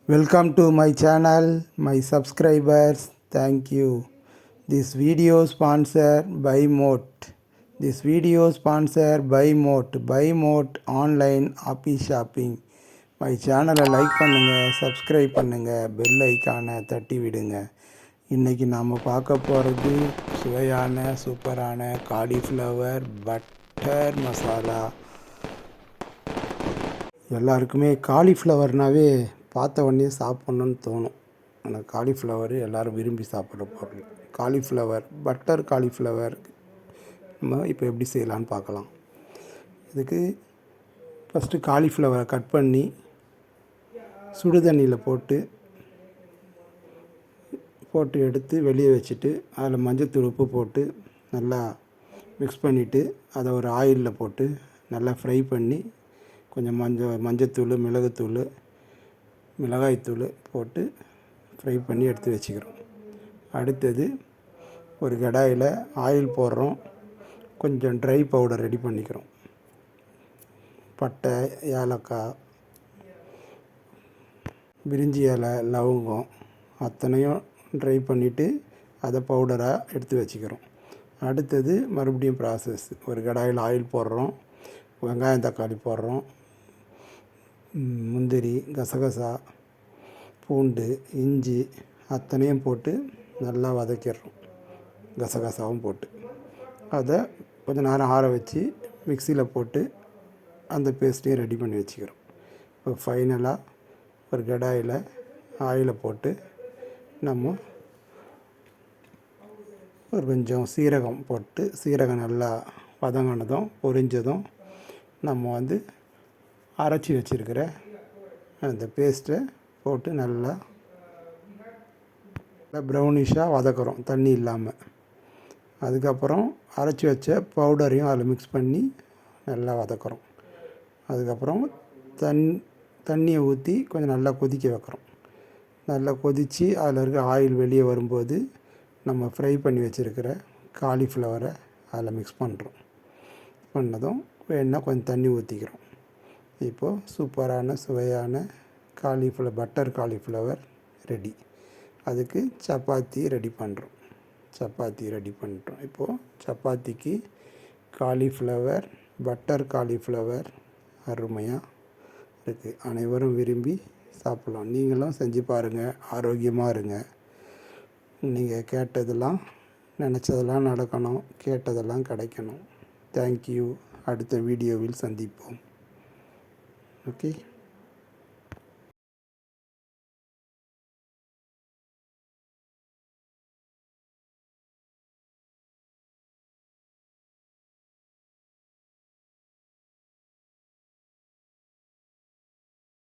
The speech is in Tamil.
Welcome to my channel, my subscribers. Thank you. This video sponsored by Moat. This video sponsored by Moat. By Moat online office shopping. My சேனலை லைக் பண்ணுங்கள், சப்ஸ்கிரைப் பண்ணுங்கள், பெல் ஐக்கானை தட்டி விடுங்க. இன்றைக்கி நாம் பார்க்க போகிறது சுவையான சூப்பரான காலிஃப்ளவர் பட்டர் மசாலா. எல்லாருக்குமே காலிஃப்ளவர்னாவே பார்த்த உடனே சாப்பிட்ணுன்னு தோணும். ஆனால் காலிஃப்ளவர் எல்லோரும் விரும்பி சாப்பிட்ற பொருள். காலிஃப்ளவர் பட்டர் காலிஃப்ளவர் நம்ம இப்போ எப்படி செய்யலான்னு பார்க்கலாம். இதுக்கு ஃபஸ்ட்டு காலிஃப்ளவரை கட் பண்ணி சுடு தண்ணியில் போட்டு எடுத்து வெளியே வச்சுட்டு அதில் மஞ்சத்தூள் உப்பு போட்டு நல்லா மிக்ஸ் பண்ணிவிட்டு அதை ஒரு ஆயிலில் போட்டு நல்லா ஃப்ரை பண்ணி கொஞ்சம் மஞ்சத்தூள் மிளகாய்த்தூள் போட்டு ஃப்ரை பண்ணி எடுத்து வச்சுக்கிறோம். அடுத்தது ஒரு கடாயில் ஆயில் போடுறோம். கொஞ்சம் ட்ரை பவுடர் ரெடி பண்ணிக்கிறோம். பட்டை, ஏலக்காய், பிரிஞ்சி இலை, லவங்கம் அத்தனையும் ட்ரை பண்ணிவிட்டு அதை பவுடராக எடுத்து வச்சுக்கிறோம். அடுத்தது மறுபடியும் ப்ராசஸ். ஒரு கடாயில் ஆயில் போடுறோம், வெங்காயம் தக்காளி போடுறோம், முந்திரி, கசகசா, பூண்டு, இஞ்சி அத்தனையும் போட்டு நல்லா வதக்கிடுறோம். கசகசாவும் போட்டு அதை கொஞ்சம் நேரம் ஆற வச்சு மிக்சியில் போட்டு அந்த பேஸ்ட்டையும் ரெடி பண்ணி வச்சுக்கிறோம். இப்போ ஃபைனலாக ஒரு கடாயில் ஆயிலை போட்டு நம்ம ஒரு கொஞ்சம் சீரகம் போட்டு சீரகம் நல்லா வதங்கினதும் பொரிஞ்சதும் நம்ம அரைச்சி வச்சுருக்கிற அந்த பேஸ்ட்டை போட்டு நல்லா ப்ரௌனிஷாக வதக்குறோம், தண்ணி இல்லாமல். அதுக்கப்புறம் அரைச்சி வச்ச பவுடரையும் அதில் மிக்ஸ் பண்ணி நல்லா வதக்குறோம். அதுக்கப்புறம் தண்ணியை ஊற்றி கொஞ்சம் நல்லா கொதிக்க வைக்கிறோம். நல்லா கொதித்து அதில் இருக்க ஆயில் வெளியே வரும்போது நம்ம ஃப்ரை பண்ணி வச்சுருக்கிற காலிஃப்ளவரை அதில் மிக்ஸ் பண்ணதும் வேணுன்னா கொஞ்சம் தண்ணி ஊற்றிக்கிறோம். இப்போது சூப்பரான சுவையான பட்டர் காலிஃப்ளவர் ரெடி. அதுக்கு சப்பாத்தி ரெடி பண்ணுறோம். இப்போது சப்பாத்திக்கு பட்டர் காலிஃப்ளவர் அருமையாக இருக்குது. அனைவரும் விரும்பி சாப்பிட்லாம். நீங்களும் செஞ்சு பாருங்கள். ஆரோக்கியமாக இருங்க. நீங்கள் கேட்டதெல்லாம் நினச்சதெல்லாம் நடக்கணும், கேட்டதெல்லாம் கிடைக்கணும். தேங்க்யூ. அடுத்த வீடியோவில் சந்திப்போம். ஓகே.